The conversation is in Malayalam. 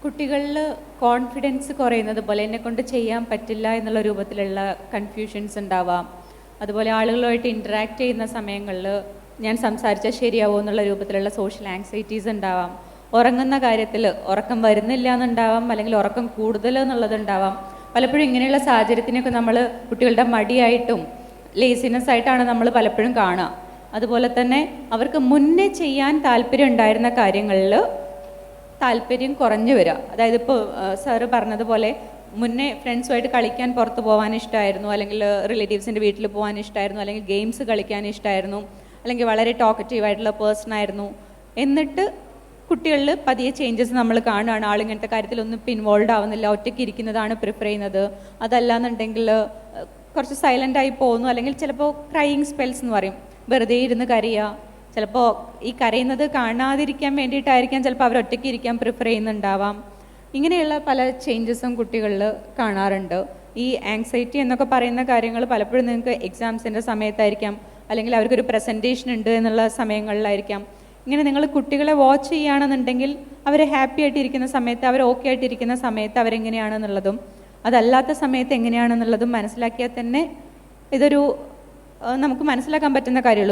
കുട്ടികളിൽ കോൺഫിഡൻസ് കുറയുന്നത് പോലെ എന്നെക്കൊണ്ട് ചെയ്യാൻ പറ്റില്ല എന്നുള്ള രൂപത്തിലുള്ള കൺഫ്യൂഷൻസ് ഉണ്ടാവാം. അതുപോലെ ആളുകളുമായിട്ട് ഇൻറ്ററാക്ട് ചെയ്യുന്ന സമയങ്ങളിൽ ഞാൻ സംസാരിച്ചാൽ ശരിയാവോ എന്നുള്ള രൂപത്തിലുള്ള സോഷ്യൽ ആങ്സൈറ്റീസ് ഉണ്ടാവാം. ഉറങ്ങുന്ന കാര്യത്തിൽ ഉറക്കം വരുന്നില്ല എന്നുണ്ടാവാം, അല്ലെങ്കിൽ ഉറക്കം കൂടുതൽ എന്നുള്ളതുണ്ടാവാം. പലപ്പോഴും ഇങ്ങനെയുള്ള സാഹചര്യത്തിനൊക്കെ നമ്മൾ കുട്ടികളുടെ മടിയായിട്ടും ലേസിനെസ് ആയിട്ടാണ് നമ്മൾ പലപ്പോഴും കാണുക. അതുപോലെ തന്നെ അവർക്ക് മുന്നേ ചെയ്യാൻ താല്പര്യം ഉണ്ടായിരുന്ന കാര്യങ്ങളിൽ താല്പര്യം കുറഞ്ഞു വരിക. അതായത് ഇപ്പോൾ സാറ് പറഞ്ഞതുപോലെ മുന്നേ ഫ്രണ്ട്സുമായിട്ട് കളിക്കാൻ പുറത്ത് പോകാൻ ഇഷ്ടമായിരുന്നു, അല്ലെങ്കിൽ റിലേറ്റീവ്സിൻ്റെ വീട്ടിൽ പോകാൻ ഇഷ്ടമായിരുന്നു, അല്ലെങ്കിൽ ഗെയിംസ് കളിക്കാൻ ഇഷ്ടമായിരുന്നു, അല്ലെങ്കിൽ വളരെ ടോക്കറ്റീവായിട്ടുള്ള പേഴ്സൺ ആയിരുന്നു. എന്നിട്ട് കുട്ടികളിൽ പതിയെ ചേഞ്ചസ് നമ്മൾ കാണുകയാണ്. ആളിങ്ങനത്തെ കാര്യത്തിലൊന്നും ഇപ്പം ഇൻവോൾവ് ആവുന്നില്ല, ഒറ്റയ്ക്ക് ഇരിക്കുന്നതാണ് പ്രിഫർ ചെയ്യുന്നത്. അതല്ലാന്നുണ്ടെങ്കിൽ കുറച്ച് സൈലൻ്റായി പോകുന്നു, അല്ലെങ്കിൽ ചിലപ്പോൾ ക്രൈയിങ് സ്പെൽസ് എന്ന് പറയും, വെറുതെ ഇരുന്ന് കരയുക. ചിലപ്പോൾ ഈ കരയുന്നത് കാണാതിരിക്കാൻ വേണ്ടിയിട്ടായിരിക്കാം ചിലപ്പോൾ അവർ ഒറ്റയ്ക്ക് ഇരിക്കാൻ പ്രിഫർ ചെയ്യുന്നുണ്ടാവാം. ഇങ്ങനെയുള്ള പല ചേഞ്ചസും കുട്ടികളിൽ കാണാറുണ്ട്. ഈ ആങ്സൈറ്റി എന്നൊക്കെ പറയുന്ന കാര്യങ്ങൾ പലപ്പോഴും നിങ്ങൾക്ക് എക്സാംസിൻ്റെ സമയത്തായിരിക്കാം, അല്ലെങ്കിൽ അവർക്കൊരു പ്രസൻറ്റേഷൻ ഉണ്ട് എന്നുള്ള സമയങ്ങളിലായിരിക്കാം. ഇങ്ങനെ നിങ്ങൾ കുട്ടികളെ വാച്ച് ചെയ്യുകയാണെന്നുണ്ടെങ്കിൽ അവർ ഹാപ്പി ആയിട്ടിരിക്കുന്ന സമയത്ത്, അവർ ഓക്കെ ആയിട്ടിരിക്കുന്ന സമയത്ത് അവരെങ്ങനെയാണെന്നുള്ളതും അതല്ലാത്ത സമയത്ത് എങ്ങനെയാണെന്നുള്ളതും മനസ്സിലാക്കിയാൽ തന്നെ ഇതൊരു നമുക്ക് മനസ്സിലാക്കാൻ പറ്റുന്ന കാര്യമുള്ളൂ.